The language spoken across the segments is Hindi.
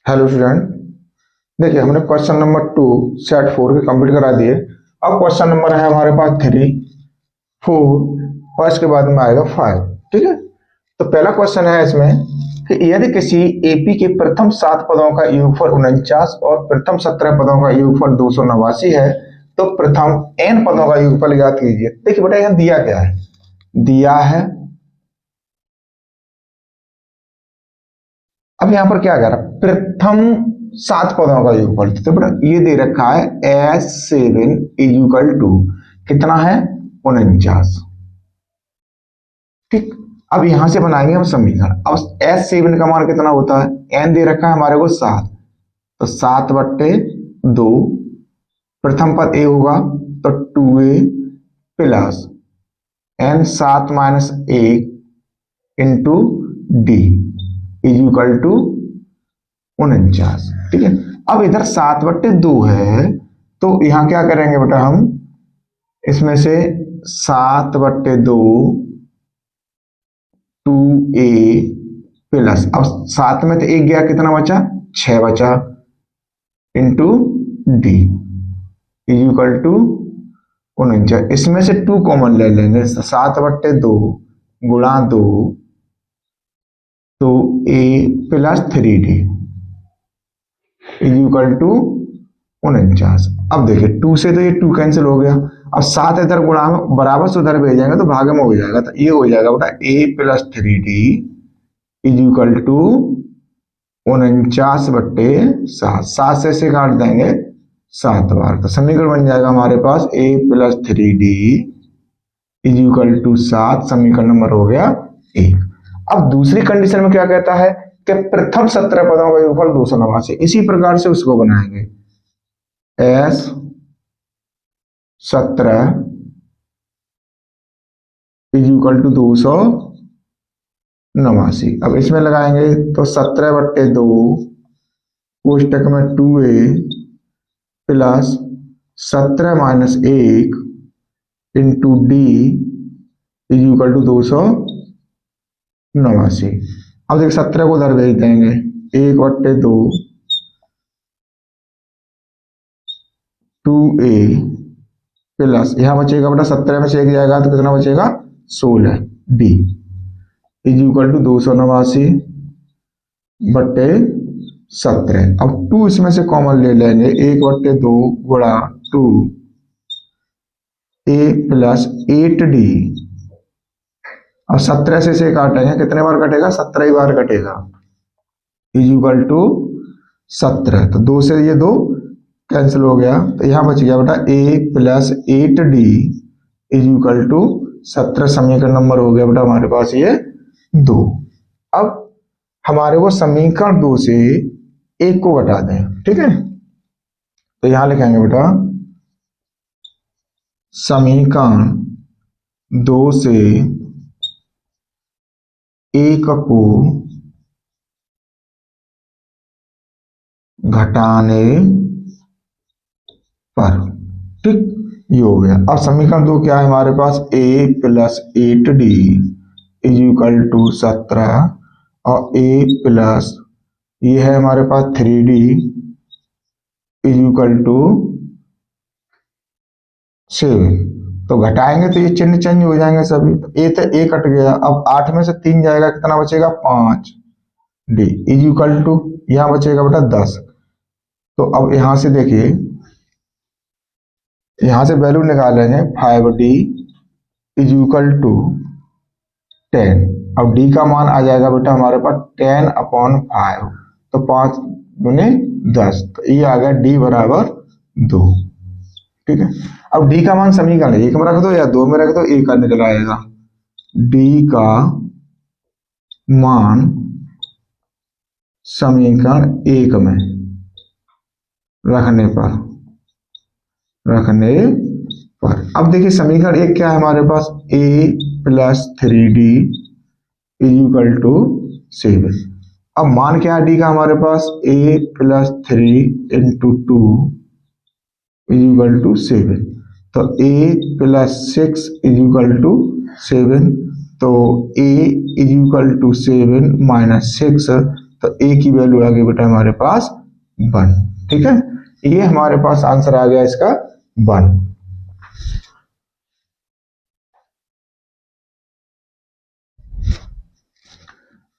हेलो स्टूडेंट, देखिए हमने क्वेश्चन नंबर 2 सेट 4 के कंप्लीट करा दिए। अब क्वेश्चन नंबर है हमारे पास 3, 4 और इसके बाद में आएगा 5। ठीक है, तो पहला क्वेश्चन है इसमें कि यदि किसी एपी के प्रथम 7 पदों का योगफल 49 और प्रथम 17 पदों का योगफल 289 है तो प्रथम n पदों का योगफल ज्ञात कीजिए। देखिए बेटा यहाँ दिया क्या है, दिया है। अब यहाँ पर क्या कह रहा है, प्रथम 7 पदों का योगफल। तो बेटा ये दे रखा है S7 इज इक्वल टू कितना है 49। ठीक, अब यहां से बनाएंगे हम समीकरण। अब S7 का मान कितना होता है, n दे रखा है हमारे को 7, तो 7/2 प्रथम पद a होगा तो 2a plus n 7 minus 1 into d is equal to 49। ठीक है, अब इधर 7/2 है तो यहां क्या करेंगे बेटा, हम इसमें से 7/2 2a प्लस, अब 7 में तो 1 गया, कितना बचा 6 बचा, into d is equal to 49। इसमें से 2 कॉमन ले लेंगे, 7/2 गुणा 2 तो a plus 3d is equal to 49। अब देखिए 2 से तो ये 2 कैंसिल हो गया। अब 7 इधर गुणा में बराबर से उधर भेजेंगे तो भागे में हो जाएगा, तो ये हो जाएगा बेटा a plus 3d is equal to 49/7। 7 से इसे काट देंगे 7 बार, तो समीकरण बन जाएगा हमारे पास a plus 3d is equal to 7। समीकरण नंबर हो गया 1। अब दूसरी कंडीशन में क्या कहता है कि प्रथम 17 पदों का योगफल 289। इसी प्रकार से उसको बनाएंगे S17 इज इक्वल टू 289। अब इसमें लगाएंगे तो 17/2 कोष्टक में 2a plus 17 minus 1 into d is equal to 289। अब देखिए 17 को उधर भेज देंगे, 1/2 2a प्लस यहां बचेगा बेटा 17 में से 1 जाएगा तो कितना बचेगा 16 डी इज इक्वल टू 289/17। अब 2 इसमें से कॉमन ले लेंगे, 1/2 गुणा 2a प्लस 8d। अब 17 से इसे काटेंगे, कितने बार कटेगा 17 ही बार कटेगा, इज इक्वल टू 17। तो 2 से ये 2 कैंसिल हो गया, तो यहां बच गया बेटा a plus 8d is equal to 17। समीकरण नंबर हो गया बेटा हमारे पास ये 2। अब हमारे को समीकरण 2 से 1 को घटा दें। ठीक है, तो यहां लिखेंगे बेटा समीकरण 2 से 1 को घटाने पर। ठीक, ये हो गया। अब समीकरण 2 क्या है हमारे पास, a plus 8d is equal to 17 और a प्लस ये है हमारे पास 3d इज इक्वल टू 7। तो घटाएंगे तो ये चिन्ह चेंज हो जाएंगे सभी, तो a तो a कट गया। अब 8 में से 3 जाएगा, कितना बचेगा 5 d इज इक्वल टू यहां बचेगा बेटा 10। तो अब यहां से देखिए, यहां से वैल्यू निकालेंगे 5d इज इक्वल टू 10। अब d का मान आ जाएगा बेटा हमारे पास 10/5, तो 5 गुने 10, तो ये आ गया d बराबर 2। ठीक है, अब d का मान समीकरण 1 में रख दो या 2 में रख दो, 1 का निकल आएगा। d का मान समीकरण 1 में रखने पर अब देखिए समीकरण 1 क्या है हमारे पास, a plus 3d is equal to 7। अब मान क्या है d का हमारे पास, a plus 3 into 2 is equal to 7। तो a plus 6 is equal to 7, तो a is equal to 7 minus 6 तो ए की वैल्यू आ गई बेटा हमारे पास 1। ठीक है, ये हमारे पास आंसर आ गया इसका 1।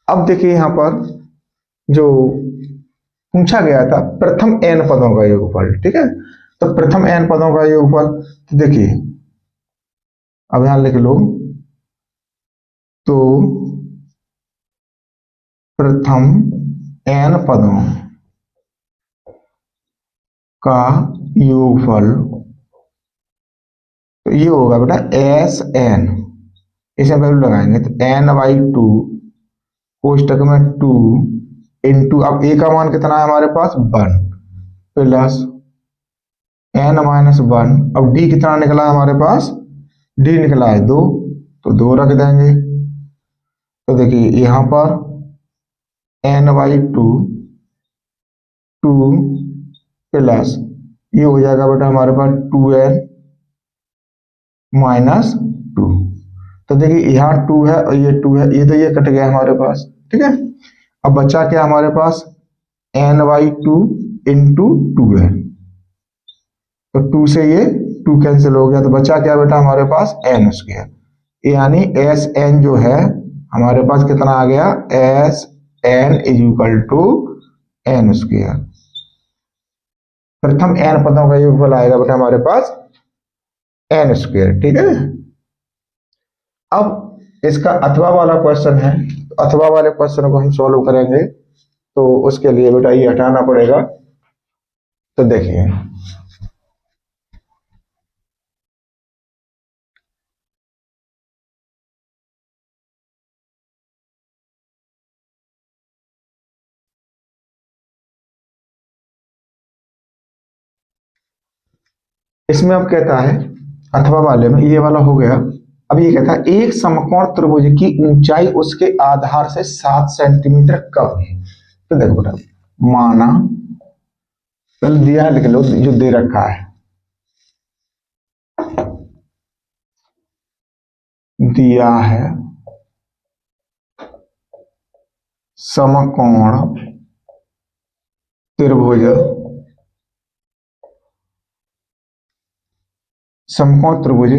अब देखिए यहां पर जो पूछा गया था प्रथम n पदों का योगफल। ठीक है, तो प्रथम n पदों का योगफल, तो देखिए अब यहां लिख लो, तो प्रथम n पदों का योगफल, तो ये होगा बेटा एस एन, इसे वैल्यू लगाएंगे तो n/2 कोष्टक में 2 इंटू, अब ए का मान कितना है हमारे पास 1 प्लस n-1, अब डी कितना निकला है हमारे पास, डी निकला है 2, तो 2 रख देंगे। तो देखिए यहां पर n/2 2 प्लस ये हो जाएगा बेटा हमारे पास 2n माइनस 2। तो देखिए यहाँ 2 है और ये 2 है, ये तो ये कट गया हमारे पास। ठीक है, अब बचा क्या हमारे पास n/2 इंटू 2n, तो 2 से ये 2 कैंसिल हो गया, तो बचा क्या बेटा हमारे पास n स्क्वायर, यानी एस एन जो है हमारे पास कितना आ गया, s n is equal to n square. प्रथम n पदों का योगफल आएगा बेटा हमारे पास n स्क्वायर। ठीक है, अब इसका अथवा वाला क्वेश्चन है, अथवा वाले क्वेश्चन को हम सॉल्व करेंगे, तो उसके लिए बेटा ये हटाना पड़ेगा। तो देखिए इसमें अब कहता है अथवा वाले में, ये वाला हो गया। अब ये कहता है एक समकोण त्रिभुज की ऊंचाई उसके आधार से 7 सेंटीमीटर कम है। तो देखो बेटा, माना पहले दिया है, लिख लो जो दे रखा है, दिया है समकोण त्रिभुज, समकोण त्रिभुज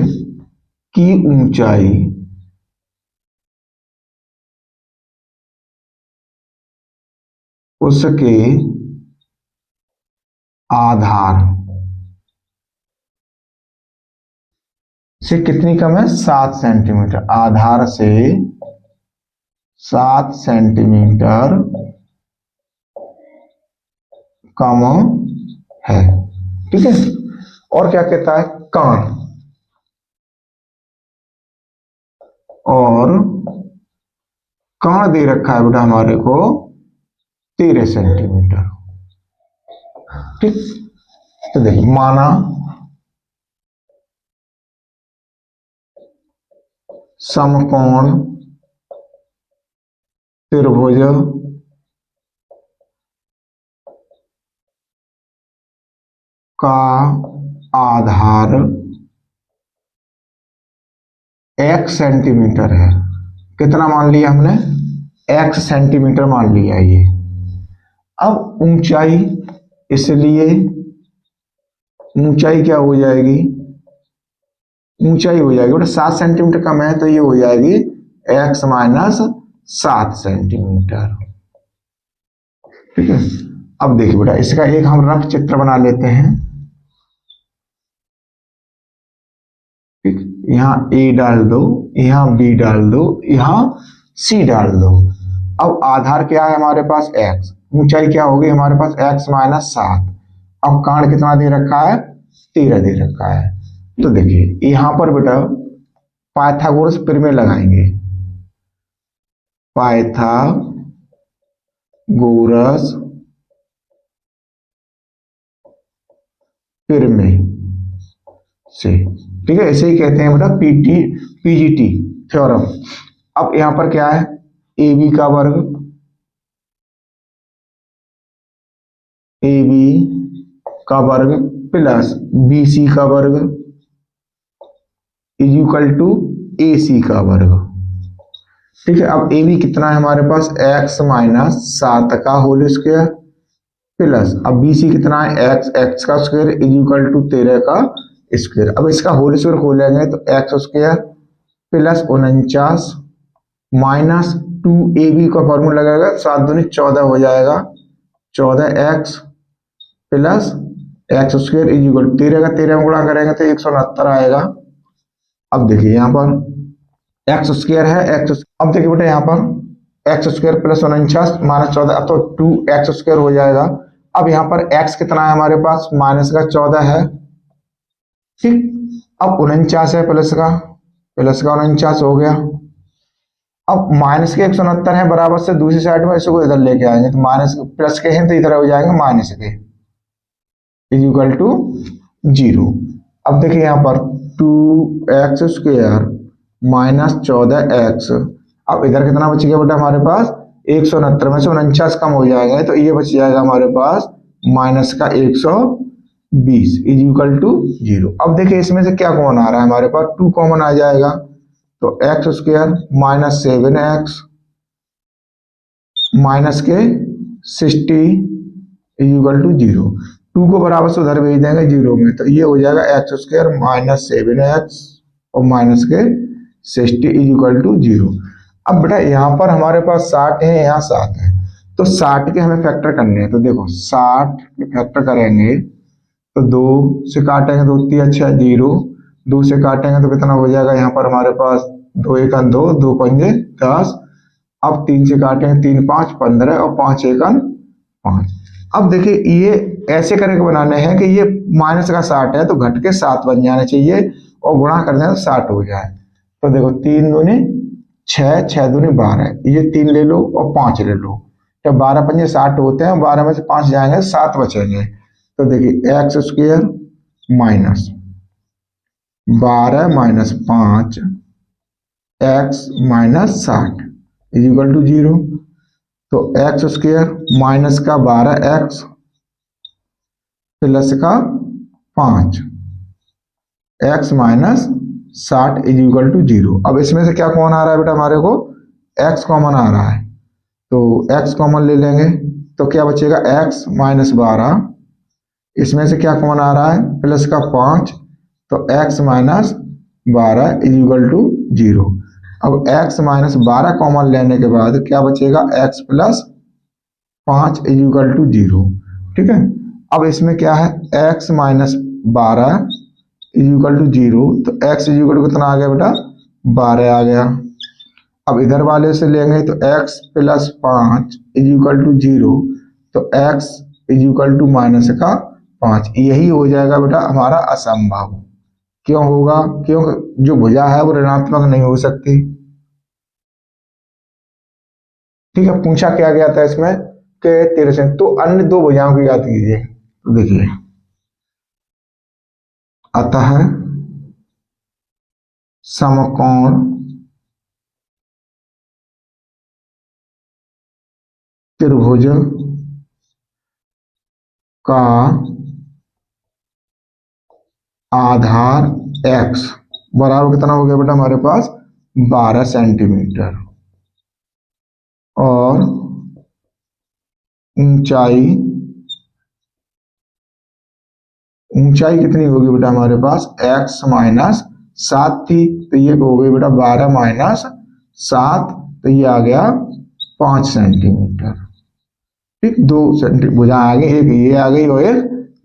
की ऊंचाई उसके आधार से कितनी कम है, 7 सेंटीमीटर, आधार से 7 सेंटीमीटर कम है। ठीक है, और क्या कहता है, कान, और कान दे रखा है बेटा हमारे को 13 सेंटीमीटर। ठीक, तो देखिए माना समकोण त्रिभुज का आधार x सेंटीमीटर है। कितना मान लिया हमने, x सेंटीमीटर मान लिया ये। अब ऊंचाई, इसलिए ऊंचाई क्या हो जाएगी, ऊंचाई हो जाएगी बेटा 7 सेंटीमीटर कम है, तो ये हो जाएगी x माइनस 7 सेंटीमीटर। ठीक है, अब देखिए बेटा इसका एक हम रफ चित्र बना लेते हैं। ठीक, यहाँ a डाल दो, यहाँ b डाल दो, यहाँ c डाल दो। अब आधार क्या है हमारे पास x, ऊंचाई क्या होगी हमारे पास x माइनस 7। अब काण कितना दे रखा है, 13 दे रखा है। तो देखिए यहां पर बेटा पाइथागोरस प्रमेय लगाएंगे, पाइथागोरस प्रमेय से। ठीक है, ऐसे ही कहते हैं बेटा पीजीटी थ्योरम। अब यहां पर क्या है, ए बी का वर्ग, ए बी का वर्ग प्लस बी सी का वर्ग इज इक्वल टू ए सी का वर्ग। ठीक है, अब ए बी कितना है हमारे पास, एक्स माइनस 7 का होल स्क्वायर प्लस, अब बी सी कितना है, एक्स एक्स का स्क्वायर इज इक्वल टू 13 का स्क्वायर। अब इसका होल स्क्वायर खोलेंगे तो x square plus 49 minus 2ab का फॉर्मूला लगेगा, 7 दूनी 14 हो जाएगा, 14x plus x square is equal 13 का 13 में गुणा करेंगे तो 169 आएगा। अब देखिए यहाँ पर एक्स स्क्वायर है, एक्स, अब देखिए बेटा यहाँ पर एक्स स्क्वायर प्लस 49 माइनस 14, अब तो 2x स्क्वायर हो जाएगा। अब यहाँ पर x कितना है हमारे पास, माइनस का 14 है, ठीक। अब 49 है प्लस का 49 हो गया। अब माइनस के 169 है बराबर से दूसरी साइड में इसको इधर लेके आएंगे तो माइनस प्लस के हैं तो इधर हो जाएंगे माइनस के, इज इक्वल टू 0। अब देखिए यहाँ पर 2x स्क्वायर माइनस 14x, अब इधर कितना बच गया बेटा हमारे पास, 169 में से 49 कम हो जाएगा तो ये बच जाएगा हमारे पास माइनस का 120 इज इक्वल टू 0। अब देखिए इसमें से क्या कॉमन आ रहा है हमारे पास, 2 कॉमन आ जाएगा तो x square minus 7x minus के 60 इज इक्वल टू 0। 2 को बराबर से उधर भेज देंगे 0 में तो ये हो जाएगा एक्स स्क्वायर माइनस 7x और माइनस के 60 इज इक्वल टू 0। अब बेटा यहाँ पर हमारे पास 60 है, यहाँ 7 है, तो 60 के हमें फैक्टर करने हैं। तो देखो 60 के फैक्टर करेंगे तो 2 से काटेंगे तो 3 अच्छा 0, 2 से काटेंगे तो कितना हो जाएगा यहाँ पर हमारे पास, 2 एकन 2, 2 पंजे 10, अब 3 से काटेंगे 3 5 15 और 5 एकन 5। अब देखिए ये ऐसे करके बनाने हैं कि ये माइनस का 60 है तो घट के 7 बन जाना चाहिए और गुणा कर दें तो 60 हो जाए। तो देखो 3 दूनी 6, 6 दूनी 12, ये 3 ले लो और 5 ले लो, जब 12 पंजे 60 होते हैं, 12 में से 5 जाएंगे 7 बचेंगे। तो देखिए x square minus 12 minus 5 x minus 60 is equal to 0। तो एक्स स्क्वायर माइनस का 12x प्लस का 5 x minus 60 is equal to 0। अब इसमें से क्या कॉमन आ रहा है बेटा हमारे को, x कॉमन आ रहा है तो x कॉमन ले लेंगे तो क्या बचेगा, x माइनस 12, इसमें से क्या कॉमन आ रहा है, प्लस का 5 तो x minus 12 is equal to 0। अब x माइनस 12 कॉमन लेने के बाद क्या बचेगा, x plus 5 is equal to 0, ठीक है। अब इसमें क्या है, x minus 12 is equal to 0, तो x इज इक्वल टू कितना आ गया बेटा, 12 आ गया। अब इधर वाले से लेंगे तो x plus 5 is equal to 0, तो x is equal to minus का 5, यही हो जाएगा बेटा हमारा असंभव। क्यों होगा, क्यों, जो भुजा है वो ऋणात्मक नहीं हो सकती, ठीक है। पूछा क्या गया था इसमें कि 13 से, तो अन्य 2 भुजाओं की याद कीजिए। तो देखिए अतः समकोण त्रिभुज का आधार x बराबर कितना हो गया बेटा हमारे पास, 12 सेंटीमीटर, और ऊंचाई कितनी होगी बेटा हमारे पास, x माइनस 7 थी तो ये हो गई बेटा 12 माइनस 7, तो ये आ गया 5 सेंटीमीटर, ठीक। 2 सेंटीमीटर भुजा आ गई, एक ये आ गई और एक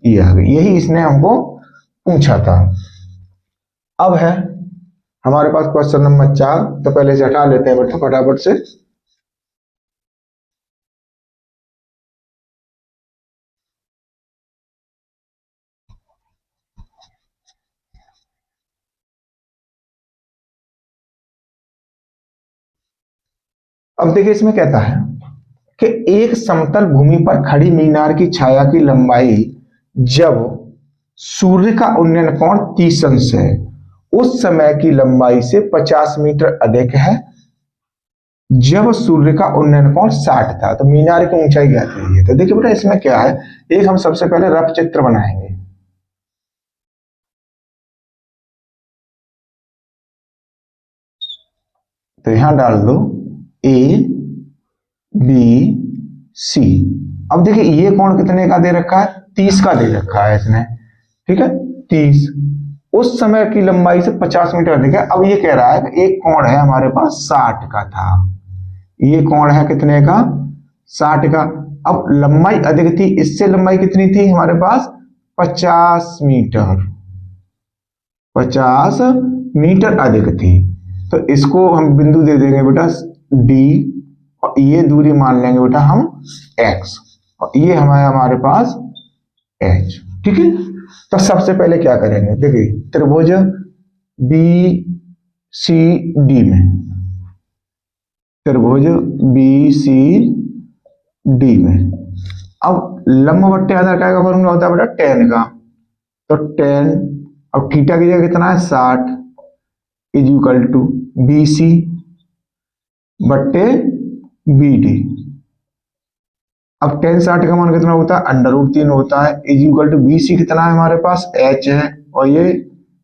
ये आ गई, यही इसने हमको पूछा था। अब है हमारे पास क्वेश्चन नंबर 4, तो पहले से हटा लेते हैं बेटा फटाफट से। अब देखिए इसमें कहता है कि एक समतल भूमि पर खड़ी मीनार की छाया की लंबाई जब सूर्य का उन्नयन कोण 30 अंश है, उस समय की लंबाई से 50 मीटर अधिक है जब सूर्य का उन्नयन कोण 60 था। तो मीनार की ऊंचाई क्या है, तो देखिए बेटा इसमें क्या है, एक हम सबसे पहले रफ चित्र बनाएंगे। तो यहां डाल दो ए बी सी। अब देखिए ये कोण कितने का दे रखा है, 30 का दे रखा है इसने, ठीक है 30। उस समय की लंबाई से 50 मीटर अधिक है। अब ये कह रहा है कि एक कोण है हमारे पास 60 का था, ये कोण है कितने का, 60 का। अब लंबाई अधिक थी, इससे लंबाई कितनी थी हमारे पास, 50 मीटर, 50 मीटर अधिक थी। तो इसको हम बिंदु दे देंगे बेटा डी, और ये दूरी मान लेंगे बेटा हम x, और ये हमारे पास h, ठीक है। तो सबसे पहले क्या करेंगे, देखिए त्रिभुज बी सी डी में, त्रिभुज बी सी डी में अब लंबवत्ते आधार का फॉर्मूला होता है बेटा tan का, तो tan, अब थीटा की जगह कितना है 60, is equal to b c बट्टे बी डी। अब tan 60 का मान कितना होता है, √3 होता है, is equal to b c कितना है हमारे पास h है, और ये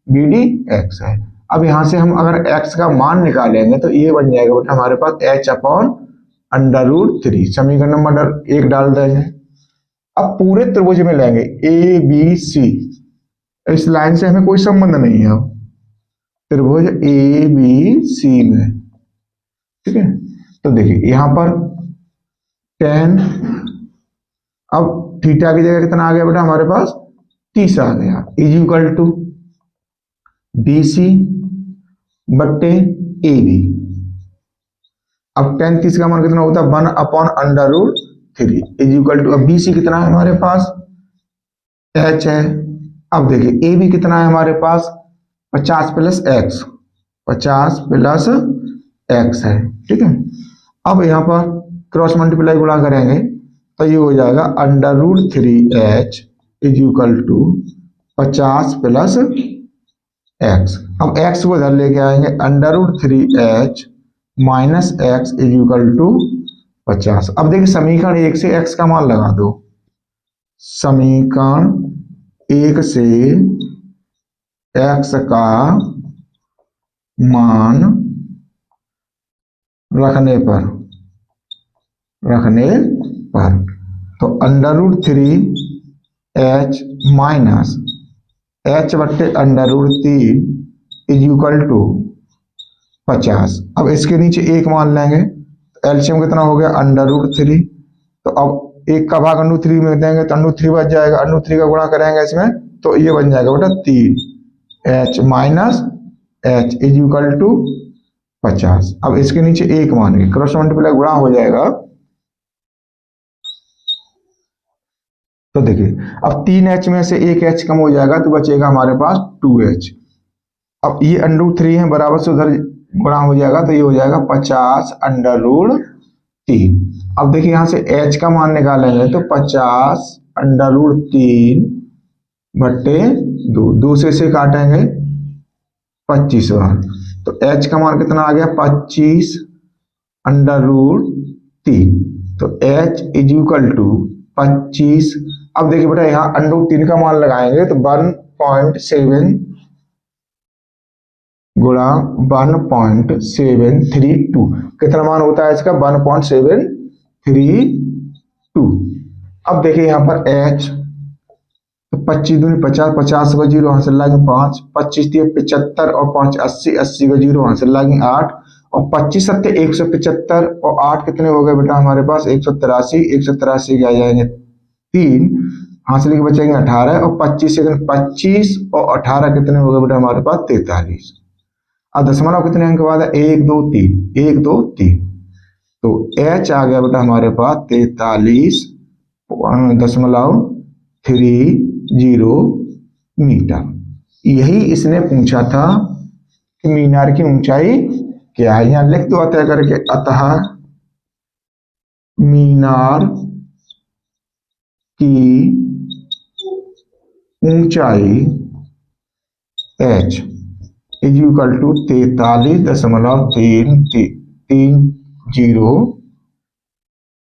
बी डी x है। अब यहां से हम अगर x का मान निकालेंगे तो ये बन जाएगा बेटा हमारे पास h/√3, समीकरण नंबर 1 डाल देंगे। अब पूरे त्रिभुज में लेंगे ए बी सी, इस लाइन से हमें कोई संबंध नहीं है, त्रिभुज ए बी सी में, ठीक है। तो देखिए यहां पर tan, अब थीटा की जगह कितना आ गया बेटा हमारे पास 30 आ गया, is equal to b c बट्टे ए बी। अब tan 30 का मान कितना होता है 1/√3, इज इक्वल टू, अब बी सी कितना है हमारे पास h है। अब देखिए ए बी कितना है हमारे पास 50 प्लस एक्स, 50 प्लस एक्स है, ठीक है। अब यहाँ पर क्रॉस मल्टीप्लाई गुणा करेंगे तो ये हो जाएगा √3h is equal to 50 plus x. अब x को इधर लेके आएंगे, √3h minus x is equal to 50। अब देखिए समीकरण 1 से x का मान लगा दो, समीकरण 1 से x का मान रखने पर तो √3h माइनस h बट्टे √3 इज इक्वल टू 50। अब इसके नीचे एक मान लेंगे, एलसीएम कितना हो गया √3, तो अब एक का भाग √3 में देंगे तो √3 बच जाएगा, √3 का गुणा करेंगे इसमें तो ये बन जाएगा बेटा 3h minus h is equal to 50। अब इसके नीचे एक मान के क्रॉस मल्टीप्लाई गुणा हो जाएगा, तो देखिए अब 3h में से एक h कम हो जाएगा तो बचेगा हमारे पास 2h। अब ये √3 है, बराबर से उधर गुणा हो जाएगा तो ये हो जाएगा 50/3। अब देखिए यहां से h का मान निकालेंगे तो 50/3 बट्टे 2 से काटेंगे 25 बार, तो h का मान कितना आ गया 25/3, तो h इज इक्वल टू 25। अब देखिए बेटा यहाँ √3 का मान लगाएंगे तो 1.7 गुणा 1.732, कितना मान होता है इसका 1.732। अब देखिए यहाँ पर h, तो 25 दूनी 50, 50 को 0 हासिल लाएंगे 5, 25 दिए 75 और 5 80, 80 को 0 हासिल लाएंगे 8, और 25 सत्ते 175 और 8 कितने हो गए बेटा हमारे पास 183, 183 के आ जाएंगे 3, हासिल के बचेंगे 18, और 25 से 25 और 18 कितने हो गए बेटा हमारे पास 43। अब दशमलव कितने अंक बाद है 1 2 3, 1 2 3, तो h आ गया बेटा हमारे पास 43.30 मीटर। यही इसने पूछा था कि मीनार की ऊंचाई क्या है, यहां लिख दो तय करके, अतः मीनार की ऊंचाई h is equal to 43.330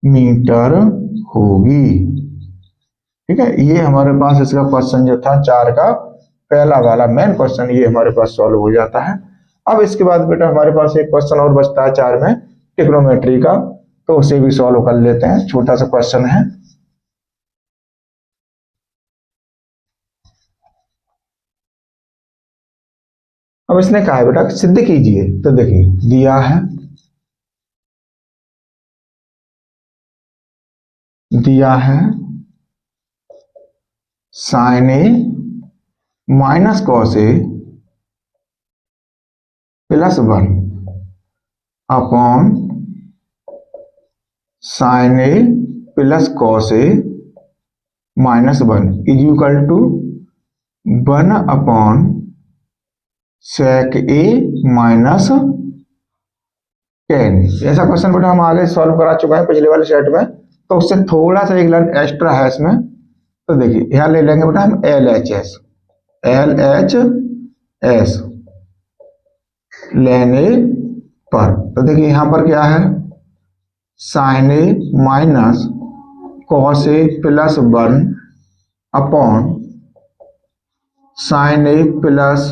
metre होगी, ठीक है। ये हमारे पास इसका क्वेश्चन जो था 4 का पहला वाला मेन क्वेश्चन ये हमारे पास सॉल्व हो जाता है। अब इसके बाद बेटा हमारे पास एक क्वेश्चन और बचता है 4 में, ट्रिग्नोमेट्री का, तो उसे भी सॉल्व कर लेते हैं। छोटा सा क्वेश्चन है। अब इसने कहा है बेटा सिद्ध कीजिए, तो देखिए दिया है sine A minus cos A plus 1 upon sine A plus cos A minus 1 is equal to 1 upon sec A minus 10। ऐसा क्वेश्चन बेटा हम आगे सॉल्व करा चुके हैं पिछले वाले सेट में, तो उससे थोड़ा सा एक लाइन एक्स्ट्रा है इसमें। तो देखिए यहां ले लेंगे बेटा हम एल एच एस लेने पर। तो देखिए यहां पर क्या है, sine A minus cos A plus 1 upon sine A plus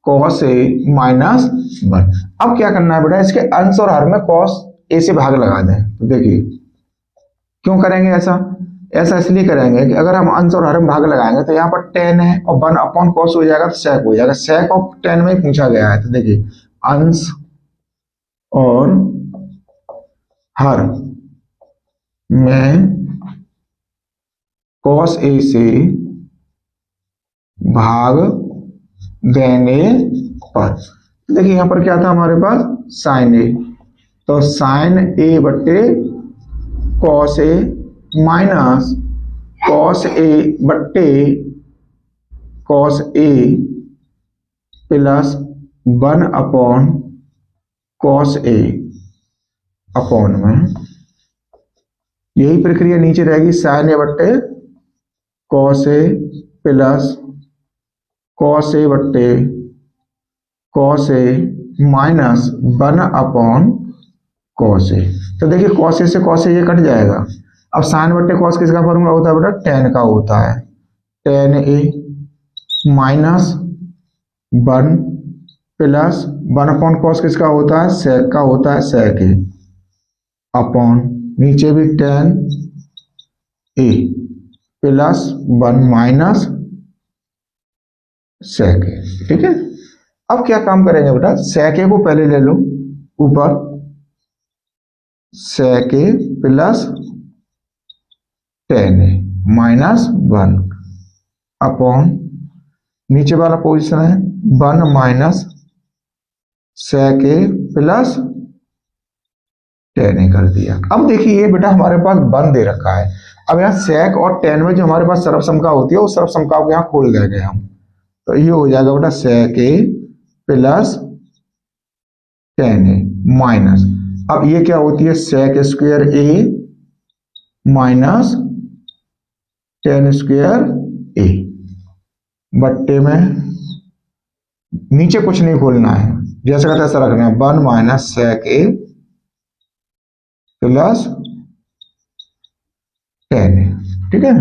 cos A minus 1। अब क्या करना है बेटा, इसके अंश और हर में कॉस ए से भाग लगा दें। तो देखिए क्यों करेंगे ऐसा, ऐसा इसलिए करेंगे कि अगर हम अंश और हर में भाग लगाएंगे तो यहाँ पर 10 है और 1 अपॉन कॉस हो जाएगा तो सेक हो जाएगा। सेक ऑफ 10 में ही पूछा गया है। तो देखिए अंश और हर में कॉस ए से भाग देने पर, देखिए यहां पर क्या था हमारे पास साइन ए, तो साइन ए बट्टे कॉस ए माइनस कॉस ए बट्टे cos A plus 1 upon cos A upon में, यही प्रक्रिया नीचे रहेगी साइन ए बट्टे कॉस ए प्लस कॉस ए बट्टे cos A minus 1 upon cos A. तो देखिए कॉस ए से कॉस ए ये कट जाएगा। अब साइन बट्टे कॉस किसका फॉर्मूला होता है बेटा, टेन का होता है। टेन ए माइनस 1 प्लस 1 अपॉन कॉस किसका होता है, सेक का होता है, सेक ए अपॉन नीचे भी टेन ए प्लस 1 माइनस सेक ए। ठीक है, अब क्या काम करेंगे बेटा, सेक ए को पहले ले लो ऊपर, सेक ए प्लस टेन ए माइनस 1 अपॉन नीचे वाला पोजीशन है 1 माइनस सेक ए प्लस टेन ए कर दिया। अब देखिए ये बेटा हमारे पास 1 दे रखा है। अब यहाँ सेक और टेन में जो हमारे पास सर्वसमका होती है, उस सर्वसमका को यहाँ खोल देंगे हम, तो ये हो जाएगा बेटा सेक ए प्लस टेन ए माइनस, अब ये क्या होती है सेक स्क्वायर ए माइनस टेन स्क्वायर ए बट्टे में नीचे कुछ नहीं खोलना है, जैसा का तैसा रखना है 1 माइनस सेक ए प्लस टेन ए। ठीक है,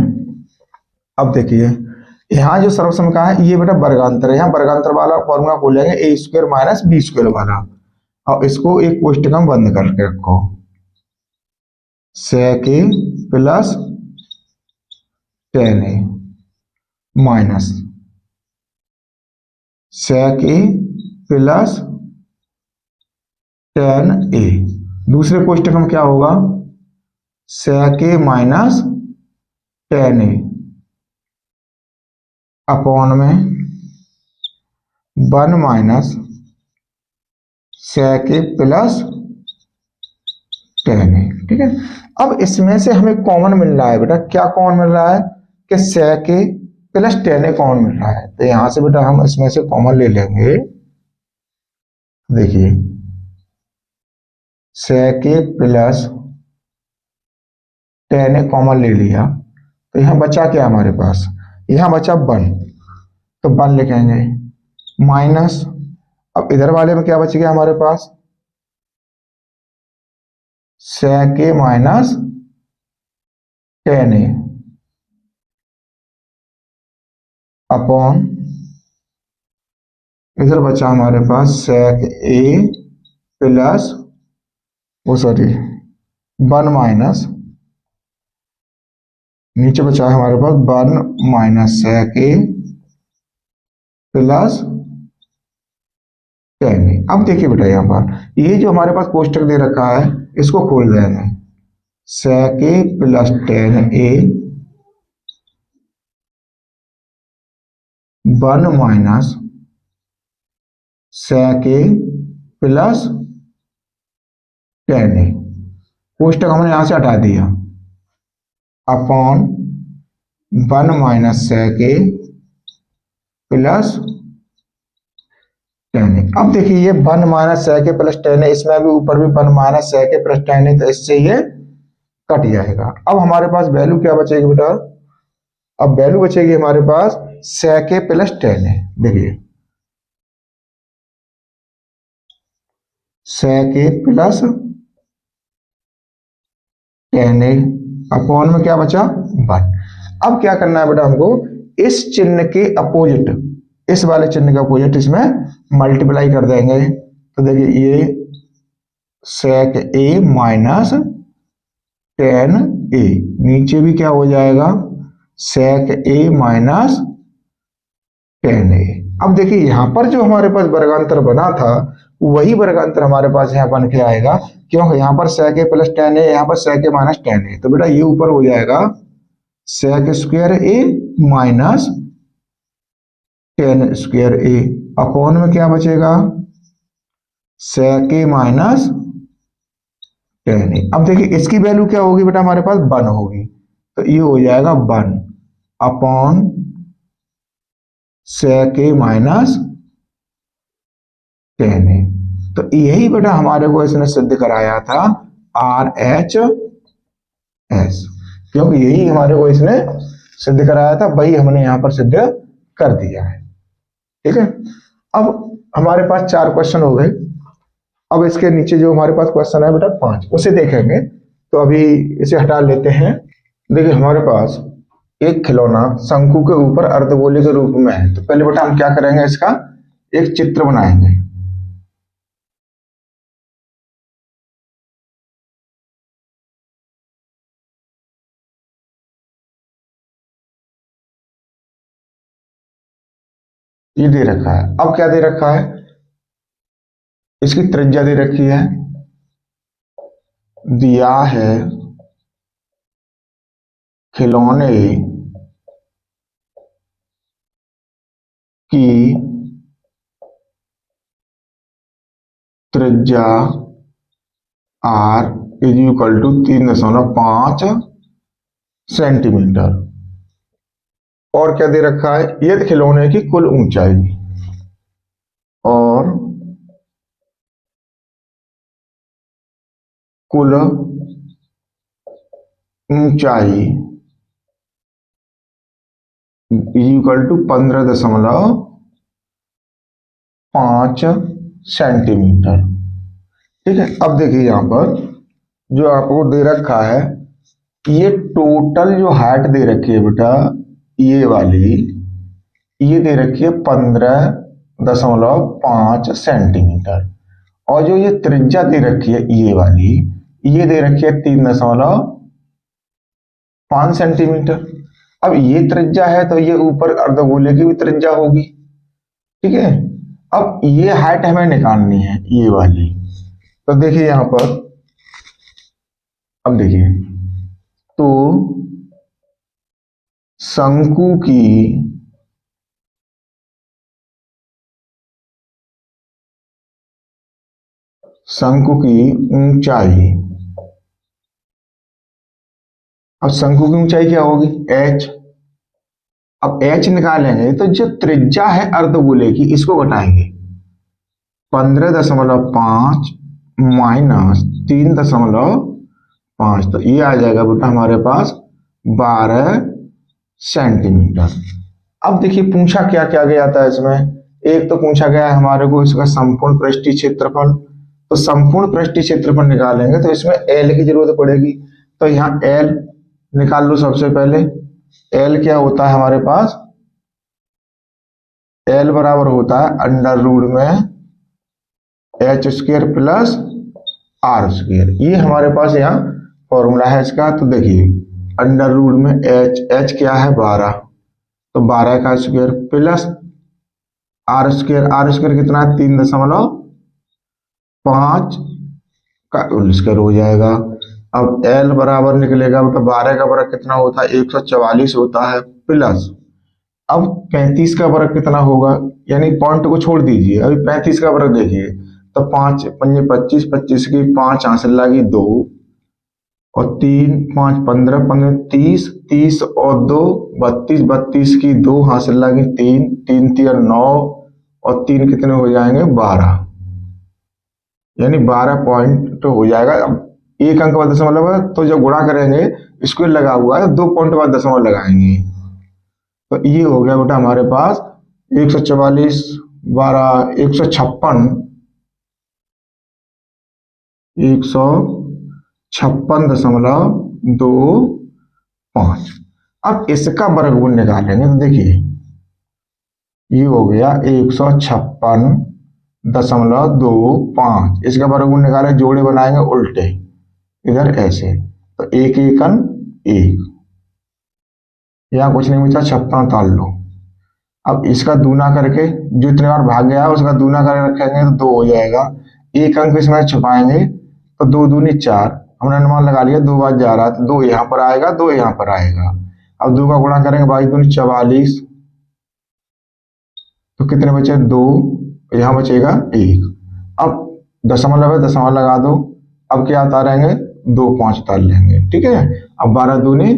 अब देखिए यहां जो सर्वसमका है ये बेटा वर्गांतर है, यहाँ वर्गांतर वाला फॉर्मूला खोलेंगे ए स्क्वायर माइनस बी स्क्वायर वाला, और इसको एक कोष्टकम बंद करके रखो, सेक ए प्लस टेन ए माइनस सेक ए प्लस टेन ए, दूसरे कोष्टकम क्या होगा सेक A minus ten A upon में 1 माइनस सेक ए प्लस टेन ए। ठीक है, अब इसमें से हमें कॉमन मिल रहा है बेटा, क्या कॉमन मिल रहा है कि सेक ए प्लस टेन ए कॉमन मिल रहा है, तो यहां से बेटा हम इसमें से कॉमन ले लेंगे। देखिए सेक ए प्लस टेन ए कॉमन ले लिया, तो यहां बचा क्या हमारे पास, यहां बचा 1, तो 1 लिखेंगे माइनस, अब इधर वाले में क्या बच गया हमारे पास सेक A minus ten A upon इधर बचा हमारे पास सेक ए प्लस वो सॉरी 1 माइनस, नीचे बचा है हमारे पास 1 minus sec a plus tan a। अब देखिए बेटा यहाँ पर ये जो हमारे पास कोष्टक दे रखा है इसको खोल देंगे, sec a plus tan a 1 minus sec a plus tan a, कोष्टक हमने यहां से हटा दिया, upon 1 minus sec a plus tan a। अब देखिए ये 1 minus sec a plus tan a, इसमें भी ऊपर भी 1 minus sec a plus tan a, तो इससे ये कट जाएगा। अब हमारे पास वैल्यू क्या बचेगी बेटा, अब वैल्यू बचेगी हमारे पास sec a plus tan a। देखिए sec a plus tan a upon में क्या बचा 1। अब क्या करना है बेटा हमको, इस चिन्ह के अपोजिट, इस वाले चिन्ह के अपोजिट इसमें मल्टीप्लाई कर देंगे। तो देखिए ये sec a minus tan a, नीचे भी क्या हो जाएगा sec a minus tan a। अब देखिए यहां पर जो हमारे पास वर्गांतर बना था वही वर्गांतर हमारे पास यहाँ बन के आएगा, क्योंकि यहाँ पर sec a plus tan a, यहाँ पर sec a minus tan a। तो बेटा ये ऊपर हो जाएगा sec square a minus tan square a, upon में क्या बचेगा sec a minus tan a। अब देखिए इसकी वैल्यू क्या होगी बेटा, हमारे पास 1 होगी, तो ये हो जाएगा 1 upon sec a minus tan a। तो यही बेटा हमारे को इसने सिद्ध कराया था RHS, क्योंकि यही हमारे को इसने सिद्ध कराया था, वही हमने यहां पर सिद्ध कर दिया है। ठीक है, अब हमारे पास 4 क्वेश्चन हो गए। अब इसके नीचे जो हमारे पास क्वेश्चन है बेटा 5, उसे देखेंगे। तो अभी इसे हटा लेते हैं। देखिए हमारे पास एक खिलौना शंकु के ऊपर अर्धगोले के रूप में है। तो पहले बेटा हम क्या करेंगे, इसका एक चित्र बनाएंगे। ये दे रखा है, अब क्या दे रखा है, इसकी त्रिज्या दे रखी है, दिया है खिलौने की त्रिज्या r is equal to 3.5 centimetre, और क्या दे रखा है, ये खिलौने की कुल ऊंचाई, और कुल ऊंचाई इक्वल टू 15.5 सेंटीमीटर। ठीक है, अब देखिए यहां पर जो आपको दे रखा है, ये टोटल जो हाइट दे रखी है बेटा, ये वाली ये दे रखी है 15.5 सेंटीमीटर, और जो ये त्रिज्या दे रखी है ये वाली, ये दे रखी है 3.5 सेंटीमीटर। अब ये त्रिज्या है तो ये ऊपर अर्धगोले की भी त्रिज्या होगी। ठीक है, अब ये हाइट हमें निकालनी है, ये वाली। तो देखिए यहां पर, अब देखिए, तो शंकु की ऊंचाई, अब शंकु की ऊंचाई क्या होगी h। अब h निकालेंगे तो जो त्रिज्या है अर्धगोले की इसको घटाएंगे, 15.5 माइनस 3.5, तो ये आ जाएगा बेटा हमारे पास 12 सेंटीमीटर। अब देखिए पूछा क्या क्या गया था इसमें, एक तो पूछा गया है हमारे को इसका संपूर्ण पृष्ठीय क्षेत्रफल। तो संपूर्ण पृष्ठीय क्षेत्रफल निकालेंगे तो इसमें L की जरूरत पड़ेगी, तो यहाँ L निकाल लो सबसे पहले। L क्या होता है हमारे पास, L बराबर होता है अंडर रूट में h square plus R square. ये हमारे पास यहाँ फॉर्मूला है इसका। तो देखिए अंडर रूट में एच क्या है 12, तो 12 का स्क्वायर प्लस आर स्क्वायर कितना है 3.5 का स्क्वायर हो जाएगा। अब एल बराबर निकलेगा, मतलब 12 का वर्ग कितना होता है 144 होता है, प्लस अब 35 का वर्ग कितना होगा, यानी पॉइंट को छोड़ दीजिए, अभी 35 का वर्ग देखिए, तो 5 पंजे 25, 25 की 5 हासिल लगी 2 और 3 5 15, 15 30, 30 और 2 32, 32 की 2 हासिल लगी 3, 3 3 9 और 3 कितने हो जाएंगे 12, यानी 12 पॉइंट तो हो जाएगा। अब एक अंक बाद दशमलव है, तो जब गुणा करेंगे स्क्वायर लगा हुआ है, 2 पॉइंट बाद दशमलव लगाएंगे। तो ये हो गया बेटा हमारे पास 144 12 156.25। अब इसका वर्गमूल निकालेंगे तो देखिए ये हो गया 156.25। इसका वर्गमूल निकाले, जोड़े बनाएंगे उल्टे इधर ऐसे, तो एक एकन एक, यहाँ कुछ नहीं बचा 56 ताल लो। अब इसका दूना करके जो इतने बार भाग गया उसका दूना करके रखेंगे तो 2 हो जाएगा। एक अंक इसमें छुपाएंगे तो 2 दूनी 4, हमने अनुमान लगा लिया 2 बार जा रहा है, तो 2 यहाँ पर आएगा 2 यहाँ पर आएगा। अब 2 का गुणा करेंगे 22 दूनी 44, तो कितने बचे 2, यहाँ बचेगा 1। अब दशमलव है, दशमलव लगा दो। अब क्या आता रहेंगे 2 5 ताल लेंगे, ठीक है। अब 12 दूनी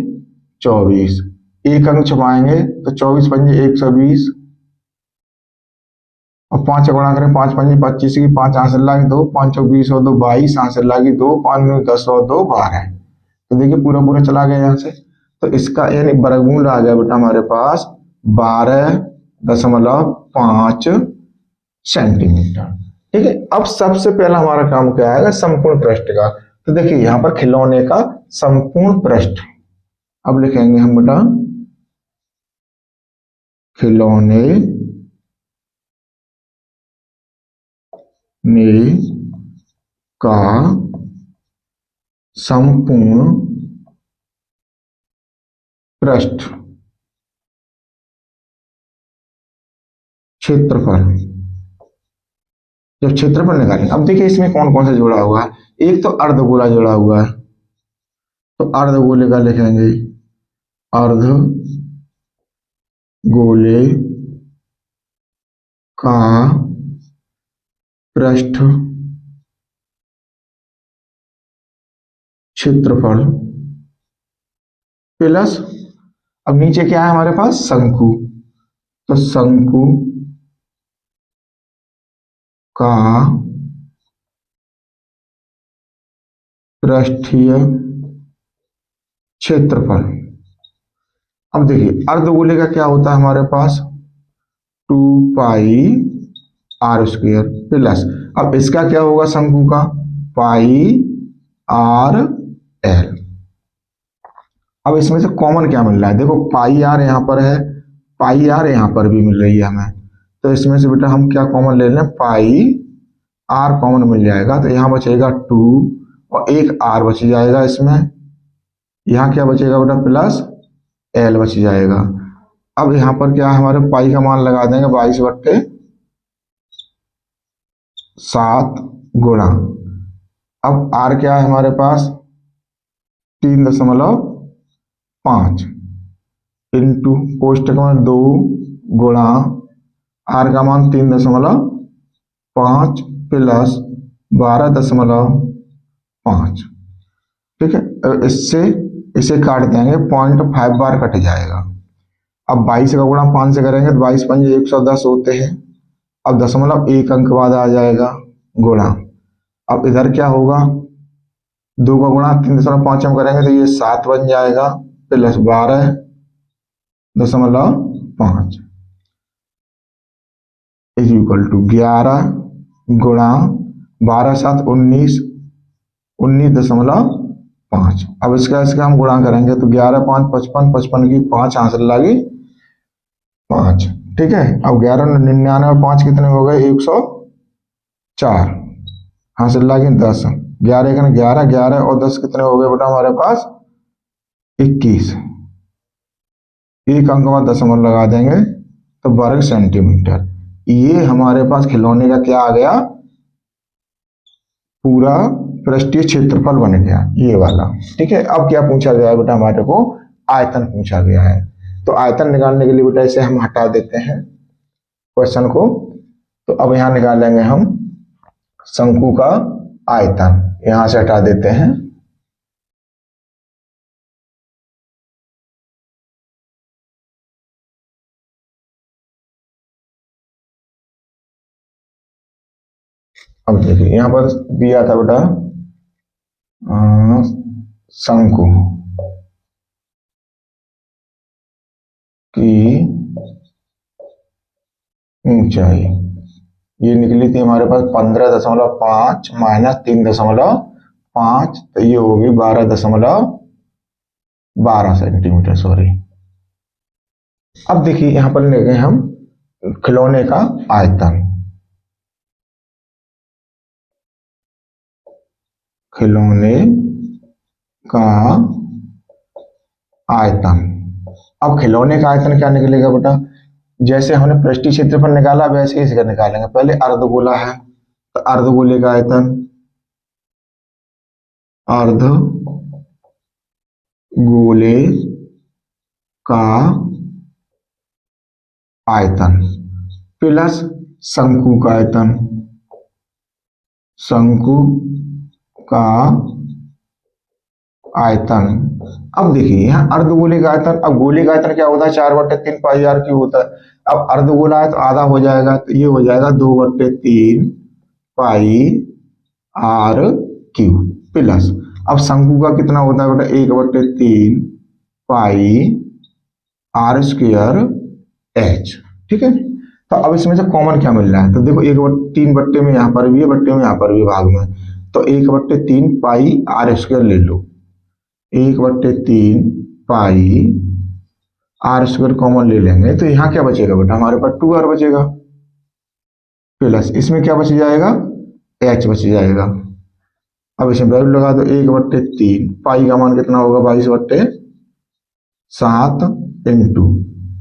24, एक अंक छुपाएंगे तो 24 पंजे 120 और 5 गुणा करें 5 पंजे 25 की 5 आंसर लागी 2, 5 20 और 2 22 आंसर लागी 2, 5 10 और 2 12। तो देखिए पूरा पूरा चला गया यहाँ से। तो इसका यानी वर्गमूल आ गया बेटा हमारे पास 12.5 सेंटीमीटर, ठीक है। अब सबसे पहला हमारा काम क्या आएगा संपूर्ण पृष्ठ का। तो देखिए यहाँ पर खिलौने का संपूर्ण पृष्ठ, अब लिखेंगे हम बेटा खिलौने ने का संपूर्ण पृष्ठ क्षेत्रफल। जब क्षेत्रफल निकालेंगे, अब देखिए इसमें कौन कौन सा जुड़ा हुआ है। एक तो अर्धगोला जुड़ा हुआ है, तो अर्धगोले का लिखेंगे अर्धगोले का पृष्ठ क्षेत्रफल प्लस, अब नीचे क्या है हमारे पास शंकु, तो शंकु का पृष्ठीय क्षेत्रफल। अब देखिए अर्धगोले का क्या होता है हमारे पास 2 पाई आर स्क्वायर प्लस, अब इसका क्या होगा शंकु का पाई आर एल। अब इसमें से कॉमन क्या मिल रहा है, देखो पाई आर यहाँ पर है, पाई आर यहाँ पर भी मिल रही है हमें, तो इसमें से बेटा हम क्या कॉमन ले लें, पाई आर कॉमन मिल जाएगा, तो यहाँ बचेगा 2 और एक आर बच जाएगा इसमें, यहाँ क्या बचेगा बेटा प्लस एल बच जाएगा। अब यहाँ पर क्या हमारे पाई का मान लगा देंगे 22/7 गुणा, अब आर क्या है हमारे पास 3.5 इंटू कोष्टक में 2 गुणा आर का मान 3.5 प्लस 12.5, ठीक है। इससे इसे काट देंगे 0.5 बार कट जाएगा। अब 22 का गुणा 5 से करेंगे तो 22 पंजे 110 होते हैं। अब दशमलव एक अंक बाद आ जाएगा गुणा, अब इधर क्या होगा 2 का गुणा 3.5 हम करेंगे तो ये 7 बन जाएगा प्लस 12.5 इज इक्वल टू 11 गुणा 12 7 19 19.5। अब इसका हम गुणा करेंगे तो 11 5 55, 55 की 5 आंसर लगी 5, ठीक है। अब 11 99 5 कितने हो गए 104, हासिल लगी 10, 11 का 11, 11 और 10 कितने हो गए बेटा हमारे पास 21। एक अंक बाद दशमलव लगा देंगे तो वर्ग सेंटीमीटर। ये हमारे पास खिलौने का क्या आ गया, पूरा पृष्ठीय क्षेत्रफल बन गया ये वाला। ठीक है, अब क्या पूछा गया है बेटा हमारे को, आयतन पूछा गया है। तो आयतन निकालने के लिए बेटा इसे हम हटा देते हैं क्वेश्चन को। तो अब यहां निकालेंगे हम शंकु का आयतन, यहां से हटा देते हैं। अब देखिए यहां पर दिया था बेटा शंकु की ऊंचाई ये निकली थी हमारे पास 15.5 माइनस 3.5, तो ये होगी 12.12 सेंटीमीटर, सॉरी। अब देखिए यहां पर ले गए हम खिलौने का आयतन, खिलौने का आयतन। अब खिलौने का आयतन क्या निकलेगा बेटा, जैसे हमने पृष्ठीय क्षेत्रफल निकाला वैसे ही इसका निकालेंगे। पहले अर्धगोला है तो अर्धगोले का आयतन, अर्धगोले का आयतन प्लस शंकु का आयतन, शंकु का आयतन। अब देखिए यहाँ अर्धगोले का आयतन, अब गोले का आयतन क्या होता है 4/3 पाई आर क्यूब होता है। अब अर्धगोला है तो आधा हो जाएगा, तो ये हो जाएगा 2/3 पाई आर क्यूब प्लस, अब शंकु का कितना होता है बेटा 1/3 पाई आर स्क्वायर एच। ठीक है, तो अब इसमें से कॉमन क्या मिल रहा है, तो देखो 1/3 बट्टे में यहाँ पर भी है, बट्टे में यहाँ पर भी भाग में, तो 1/3 पाई आर स्क्वायर ले लो, 1/3 पाई आर स्क्वायर कॉमन ले लेंगे तो यहाँ क्या बचेगा बेटा हमारे पास 2r बचेगा, प्लस इसमें क्या बच जाएगा h बच जाएगा। अब इसमें वैल्यू लगा दो 1/3 पाई का मान कितना होगा 22/7 इंटू,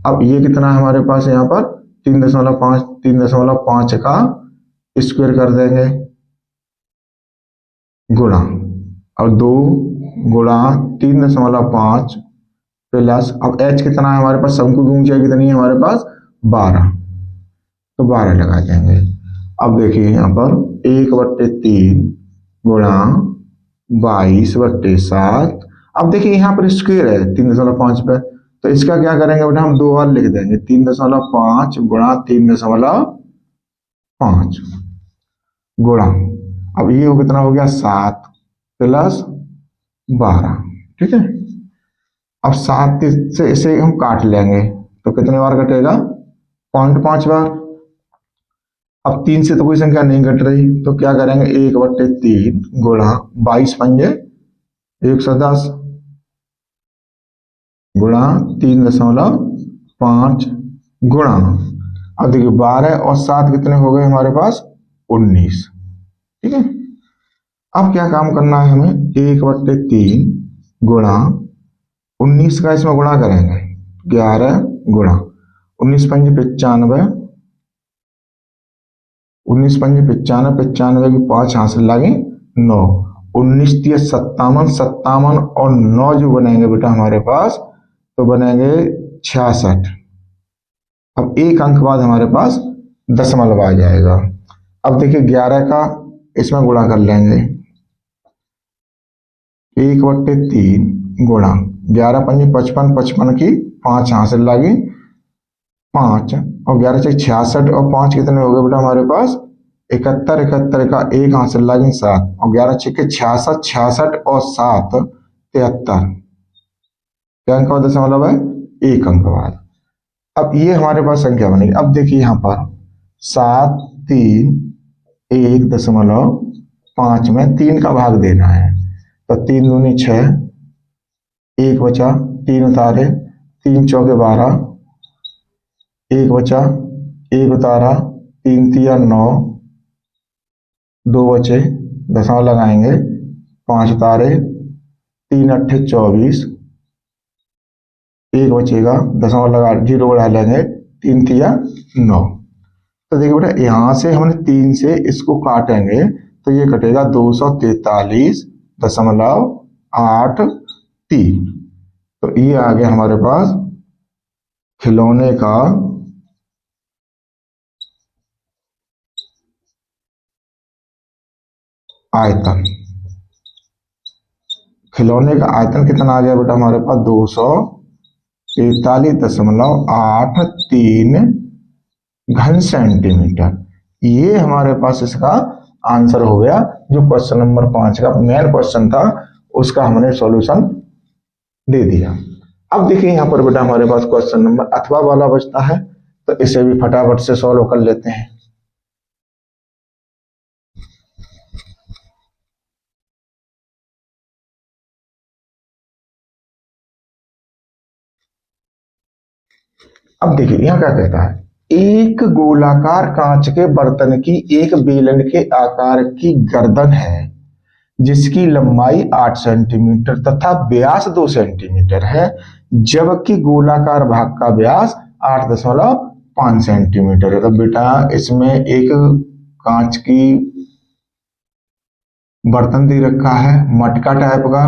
अब ये कितना है हमारे पास यहाँ पर 3.5, 3.5 का स्क्वायर कर देंगे गुणा, और 2 गुणा 3.5 प्लस, अब h कितना है हमारे पास, शंकु की ऊंचाई कितनी है हमारे पास 12, तो 12 लगा देंगे। अब देखिए यहाँ पर 1/3 गुणा 22/7, अब देखिए यहाँ पर स्क्वायर है 3.5 पे, तो इसका क्या करेंगे बेटा हम 2 बार लिख देंगे, 3.5 गुणा 3.5 गुणा, अब ये कितना हो गया 7 प्लस 12। ठीक है, अब 7 से इसे हम काट लेंगे तो कितने बार कटेगा 0.5 बार। अब 3 से तो कोई संख्या नहीं कट रही, तो क्या करेंगे 1/3 गुणा 22×110 गुणा 3.5 गुणा, अब देखिए 12 और 7 कितने हो गए हमारे पास 19। ठीक है, अब क्या काम करना है हमें 1/3 गुणा 19 का इसमें गुणा करेंगे 11 गुणा 19×5 = 95, 95, 95 की 5 हासिल लगे 9, 19×3 = 57, 57 और 9 जो बनेंगे बेटा हमारे पास तो बनेंगे 66। अब एक अंक बाद हमारे पास दशमलव आ जाएगा। अब देखिए 11 का इसमें गुणा कर लेंगे 1/3 गुणा 11×5 = 55, 55 की 5 हासिल लगी 5 और 11 से 66 और 5 कितने हो गए बेटा हमारे पास 71, 71 का 1 हासिल लगी 7 और 11 6 66, 66 और 7 73, क्या अंक बाद दशमलव है 1 अंक बाद। अब ये हमारे पास संख्या बनेगी। अब देखिए यहाँ पर 7, 3, 1.5 में 3 का भाग देना है, तो 3 दूनी 6, 1 बचा 3 उतारे 3 चौके 12, 1 बचा 1 उतारा 3 × 3 = 9, 2 बचे दशमलव लगाएंगे 5 उतारे, 3 अट्ठे 24, एक बचेगा, दशमलव लगा 0 बढ़ा लेंगे, 3 तिया 9। तो देखिए बेटा यहां से हमने 3 से इसको काटेंगे तो ये कटेगा 243.83। तो ये आ गया हमारे पास खिलौने का आयतन। खिलौने का आयतन कितना आ गया बेटा हमारे पास 243.83 घन सेंटीमीटर। ये हमारे पास इसका आंसर हो गया। जो क्वेश्चन नंबर 5 का मेन क्वेश्चन था उसका हमने सॉल्यूशन दे दिया। अब देखिए यहाँ पर बेटा हमारे पास क्वेश्चन नंबर अथवा वाला बचता है, तो इसे भी फटाफट से सॉल्व कर लेते हैं। अब देखिए यहाँ क्या कहता है, एक गोलाकार कांच के बर्तन की एक बेलन के आकार की गर्दन है जिसकी लंबाई 8 सेंटीमीटर तथा व्यास 2 सेंटीमीटर है, जबकि गोलाकार भाग का व्यास 8.5 सेंटीमीटर है। तो बेटा इसमें एक कांच की बर्तन दे रखा है मटका टाइप का,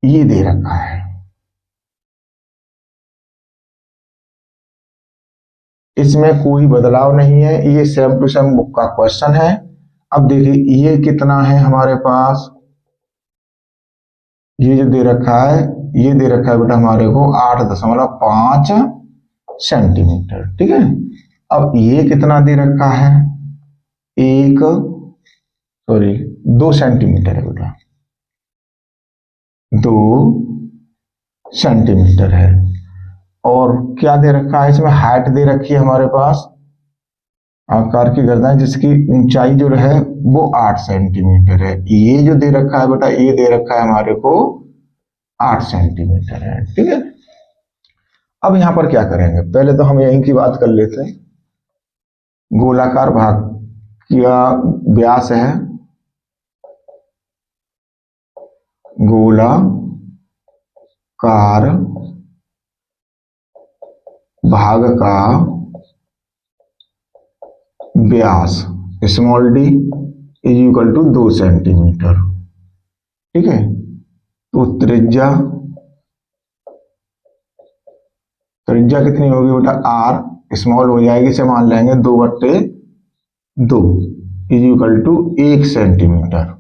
ये दे रखा है। इसमें कोई बदलाव नहीं है, ये सेम टू सेम बुक का क्वेश्चन है। अब देखिए ये कितना है हमारे पास, ये जो दे रखा है, ये दे रखा है बेटा हमारे को 8.5 सेंटीमीटर, ठीक है। अब ये कितना दे रखा है, 2 सेंटीमीटर है बेटा, 2 सेंटीमीटर है। और क्या दे रखा है, इसमें हाइट दे रखी है हमारे पास, आकार की गर्दन जिसकी ऊंचाई जो है वो 8 सेंटीमीटर है। ये जो दे रखा है बेटा, ये दे रखा है हमारे को 8 सेंटीमीटर है, ठीक है। अब यहां पर क्या करेंगे, पहले तो हम यहीं की बात कर लेते हैं। गोलाकार भाग का व्यास है, गोलाकार भाग का व्यास small D is equal to 2 centimetre, ठीक है। तो त्रिज्या कितनी होगी बेटा, आर स्मॉल हो जाएगी, इसे मान लेंगे 2/2 इज इक्वल टू 1 सेंटीमीटर।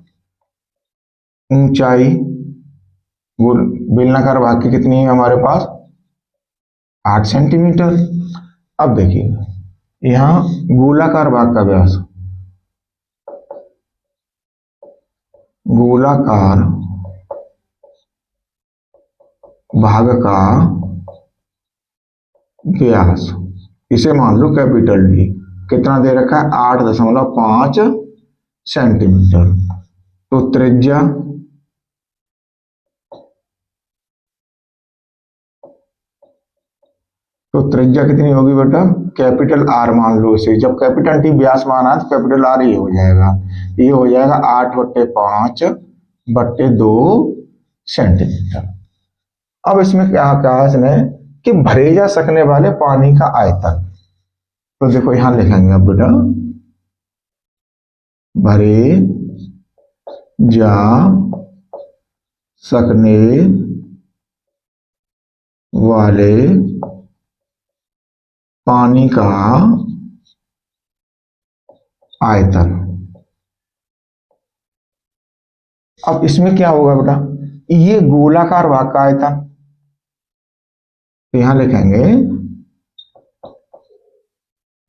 ऊंचाई बेलनाकार भाग की कितनी है हमारे पास, 8 सेंटीमीटर। अब देखिए यहां गोलाकार भाग का व्यास, गोलाकार भाग का व्यास इसे मान लो कैपिटल डी, कितना दे रखा है 8.5 सेंटीमीटर। तो त्रिज्या कितनी होगी बेटा, कैपिटल आर मान लो इसे, जब कैपिटल टी व्यास माना तो कैपिटल आर ये हो जाएगा, 8/5/2 सेंटीमीटर। अब इसमें क्या कहा इसने कि भरे जा सकने वाले पानी का आयतन, तो देखो यहां लिखेंगे अब बेटा, भरे जा सकने वाले पानी का आयतन। अब इसमें क्या होगा बेटा, ये गोलाकार भाग का आयतन, तो यहां लिखेंगे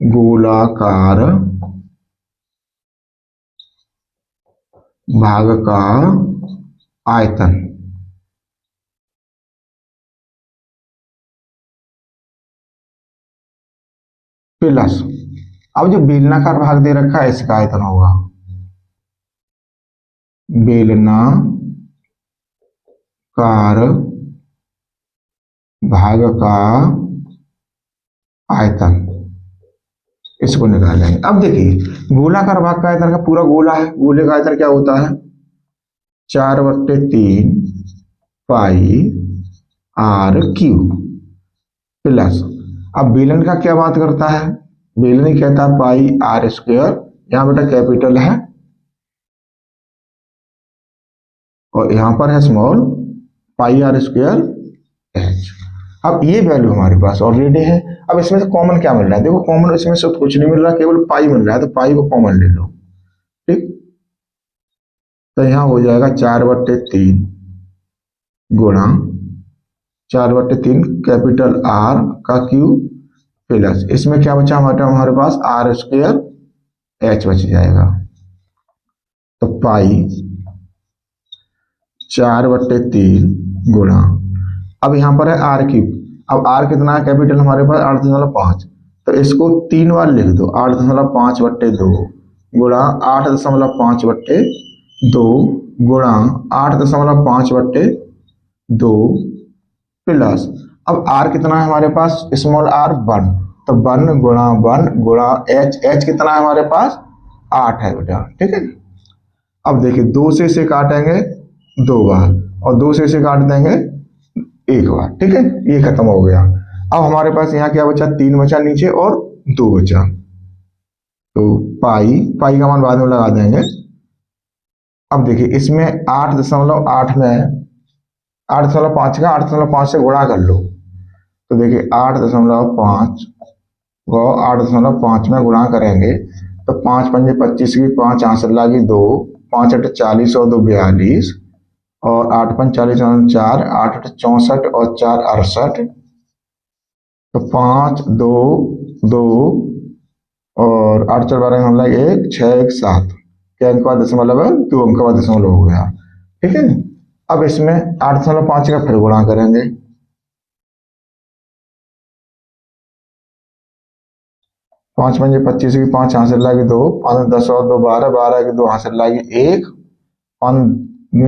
गोलाकार भाग का आयतन प्लस, अब जो बेलनाकार भाग दे रखा है इसका आयतन होगा, बेलनाकार भाग का आयतन इसको निकाल लेंगे। अब देखिए गोलाकार भाग का आयतन का पूरा गोला है, गोले का आयतन क्या होता है 4/3 पाई आर क्यूब प्लस, अब बेलन का क्या बात करता है, बेलन ही कहता है पाई आर स्क्वायर, यहाँ बेटा कैपिटल है और यहाँ पर है small, pi R square H. अब ये वैल्यू हमारे पास ऑलरेडी है। अब इसमें से कॉमन क्या मिल रहा है, देखो कॉमन इसमें से कुछ नहीं मिल रहा, केवल पाई मिल रहा है, तो पाई को कॉमन ले लो। ठीक, तो यहाँ हो जाएगा 4/3 गुणा 4/3 कैपिटल आर का क्यूब प्लस, इसमें क्या बचा हमारे पास आर स्क्वायर एच बच जाएगा। तो पाई 4/3 गुणा, अब यहाँ पर है आर क्यूब, अब आर कितना है कैपिटल हमारे पास 8.5, तो इसको 3 बार लिख दो, 8.5/2 गुणा 8.5/2 गुणा 8.5/2 प्लस, अब आर कितना है हमारे पास स्मॉल आर 1, तो 1 गुणा एच, एच कितना है हमारे पास 8 है बेटा। ठीक है, अब देखिए 2 से इसे काटेंगे 2 बार और 2 से इसे काट देंगे 1 बार। ठीक है, ये खत्म हो गया। अब हमारे पास यहाँ क्या बचा 3 बचा नीचे और 2 बचा, तो पाई का मान बाद में लगा देंगे। अब देखिए इसमें 8.8 में 8.5 का 8.5 से गुणा कर लो, तो देखिए 8.5 को 8.5 में गुणा करेंगे तो 5 पंजे 25 की 5 यहाँ से लागी 2, 5 8 40 और 2 42 और 8 5 40 और 4 8 8 64 और 4 68, तो 5 2 2 और 8 4 12 हम लागे 1 6 1 7, क्या अंक का दशमलव है 2 अंक का दशमलव हो गया। ठीक है, अब इसमें 8.5 का फिर गुणा करेंगे, 5 पंजे 25 की 5 यहाँ से लागी 2, 5 10 और 2 12, 12 की 2 यहाँ से लागी 1, 5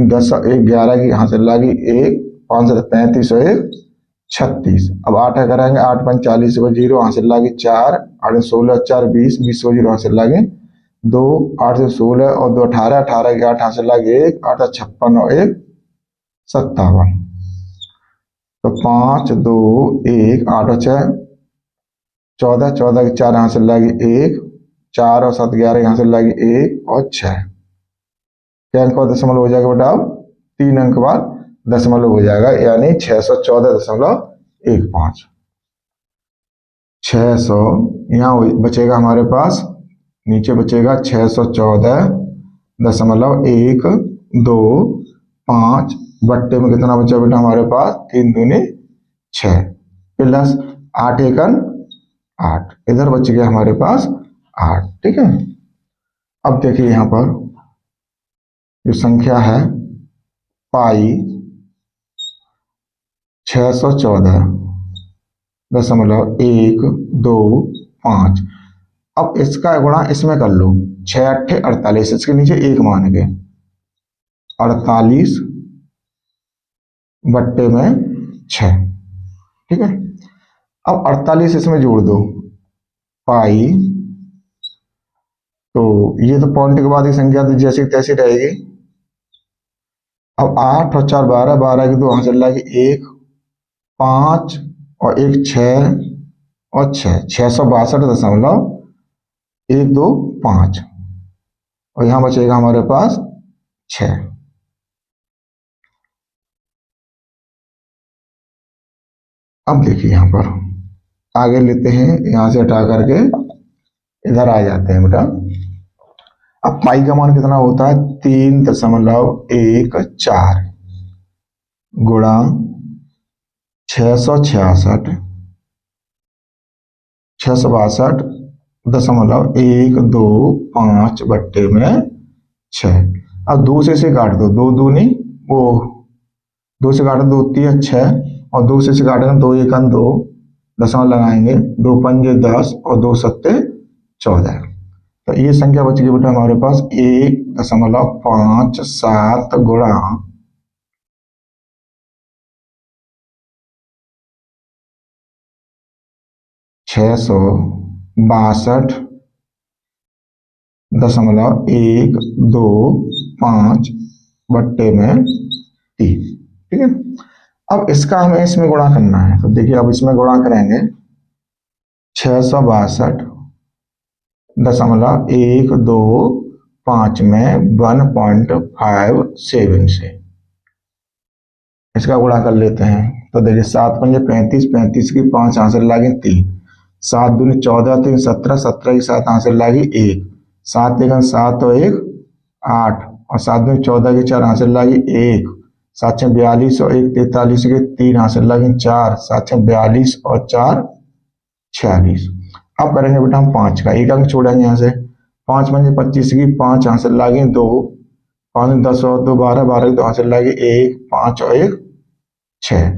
10 1 11 की यहाँ से लागी 1, 5 से 35 और 1 36। अब 8 करेंगे 8 5 40 को 0 यहाँ से लागी 4, 8 16 4 20, 20 को 0 यहाँ से लागे 2, 8 से 16 और 2 18, 18 की 8 यहाँ से लागे 1, 8 56 और 1 57, तो 5 2 1 8 और 6 14, 14 की 4 यहाँ से लागी 1, 4 और 7 11 यहाँ से लागी 1 और 6, क्या अंक का दशमलव हो जाएगा बेटा, अब 3 अंक बाद दशमलव हो जाएगा, यानी 614.15। 600 यहाँ बचेगा हमारे पास, नीचे बचेगा 614.125 बट्टे में कितना बचा बेटा हमारे पास 3 दूनी 6 प्लस 8 एकन 8, इधर बच गया हमारे पास 8। ठीक है, अब देखिए यहां पर जो संख्या है पाई 614.125, अब इसका गुणा इसमें कर लो, 6 8 48, इसके नीचे 1 मान के 48 बट्टे में 6। ठीक है, अब 48 इसमें जोड़ दो पाई, तो ये तो पॉइंट के बाद की संख्या तो जैसी तैसी रहेगी। अब 8 और 4 12, 12 की 2 यहाँ से लागी 1, 5 और 1 6 और 6, 662.125 और यहाँ बचेगा हमारे पास 6। अब देखिए यहाँ पर आगे लेते हैं, यहां से हटा करके इधर आ जाते हैं बेटा। अब पाई का मान कितना होता है 3.14 गुणा 662.125 बट्टे में 6। अब 2 से काट दो, 2 दूनी वो 2 से काटो 2 3 6 और 2 से काटेंगे 2 1 2, दशमलव लगाएंगे 2 पंजे 10 और 2 सत्ते 14, तो ये संख्या बच गई बेटा हमारे पास 1.57 गुणा 600 62.125 बट्टे में 3। ठीक है, अब इसका हमें इसमें गुणा करना है, तो देखिए अब इसमें गुणा करेंगे 662.125 में 1.57 से इसका गुणा कर लेते हैं। तो देखिए 7 पंजे 35, 35 की 5 आंसर लागे 3, 7 दूनी 14, 3 17, 17 की 7 आंसर लागी 1, 7 एकम 7 और 1 8, और 7 दूनी 14 की 4 आंसर लागी 1, 7 6 42 और 1 43 के 3 आंसर लागे 4, 7 6 42 और 4 46। अब करेंगे बेटा हम 5 का, एक अंक छोड़ेंगे यहाँ से, 5 पंजे 25 की 5 आंसर लागे 2, 5 10 और 2 12, 12 की 2 आंसर लागे 1, 5 और 1 6,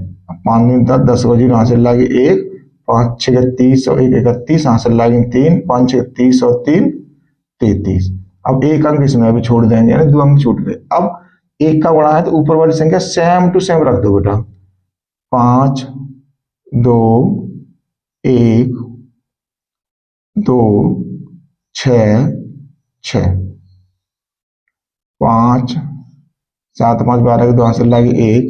5 10 10 को 0 आंसर लागे 1, 5 6 30 और 1 31 आंसर लागे 3, 5 6 30 और 3 33। अब एक अंक इसमें अभी छोड़ देंगे, यानी 2 अंक छूट गए। अब एक का गुणा है तो ऊपर वाली संख्या सेम टू सेम रख दो बेटा, 5 2 1 2 6 6, 5 7 5 12 की 2 आंसर लागे 1,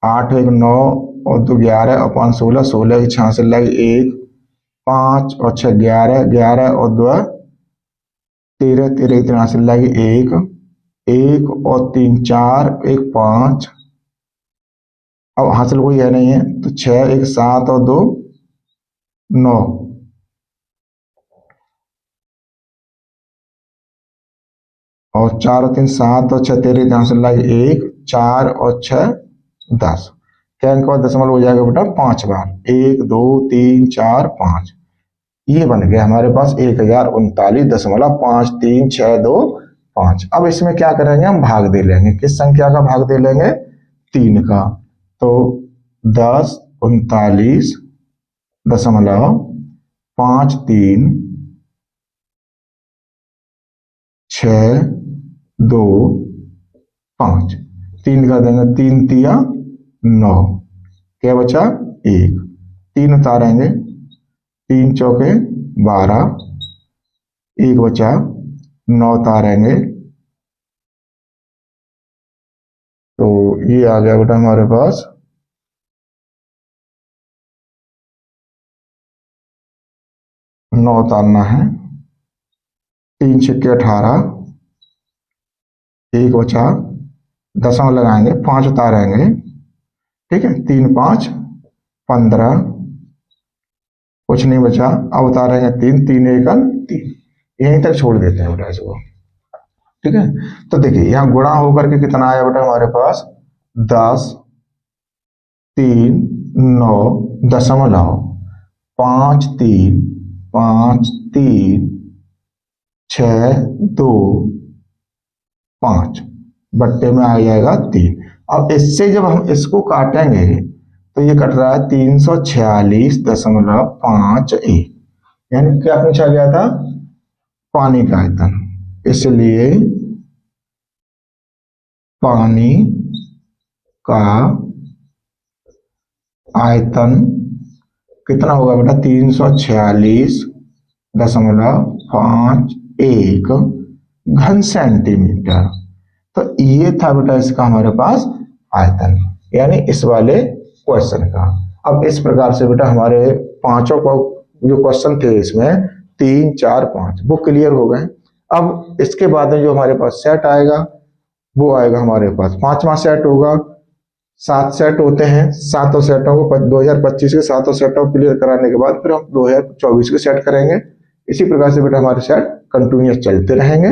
8 1 9 और 2 11 और 5 16, 16 की 6 आंसर लागे 1, 5 और 6 11, 11 और 2 13, 13 की 3 आंसर लागे 1, 1 और 3 4, 1 5। अब हासिल कोई है नहीं है तो 6 1 7 और 2 9, और 4 और 3 7 और 6 13 की आंसर लागे 1, 4 और 6 10। क्या अंक बाद दशमलव हो जाएगा बेटा 5 बार, 1 2 3 4 5। ये बन गया हमारे पास 1039.5362 अब इसमें क्या करेंगे, हम भाग दे लेंगे। किस संख्या का भाग दे लेंगे, 3 का। तो 1039.5362 3 कर देंगे, 3 तिया 9, क्या बचा 1, 3 उतारेंगे, 3 चौके 12, 1 बचा, 9 उतारेंगे, तो ये आ गया बेटा हमारे पास 9 उतारना है, 3 छक्के 18, 1 बचा, दशमलव लगाएंगे, 5 उतारेंगे, ठीक है, 3 5 15, कुछ नहीं बचा, अब उतारेंगे 3 3 1 3, यहीं तक छोड़ देते हैं बेटा इसको। ठीक है, तो देखिए यहाँ गुणा होकर के कितना आया बेटा हमारे पास 10 3 9 दशमलव 5 3 5 3 6 2 5 बट्टे में आ जाएगा 3। अब इससे जब हम इसको काटेंगे तो ये कट रहा है 346.51, यानी क्या पूछा गया था, पानी का आयतन। इसलिए पानी का आयतन कितना होगा बेटा 346.51 घन सेंटीमीटर। तो ये था बेटा इसका हमारे पास आयतन, यानी इस वाले क्वेश्चन का। अब इस प्रकार से बेटा हमारे पांचों को जो क्वेश्चन थे इसमें 3 4 5 वो क्लियर हो गए। अब इसके बाद में जो हमारे पास सेट आएगा वो आएगा हमारे पास 5वां सेट होगा। 7 सेट होते हैं, 7 सेटों को 2025 के 7 सेटों को क्लियर कराने के बाद फिर हम 2024 के सेट करेंगे। इसी प्रकार से बेटा हमारे सेट कंटिन्यूअस चलते रहेंगे।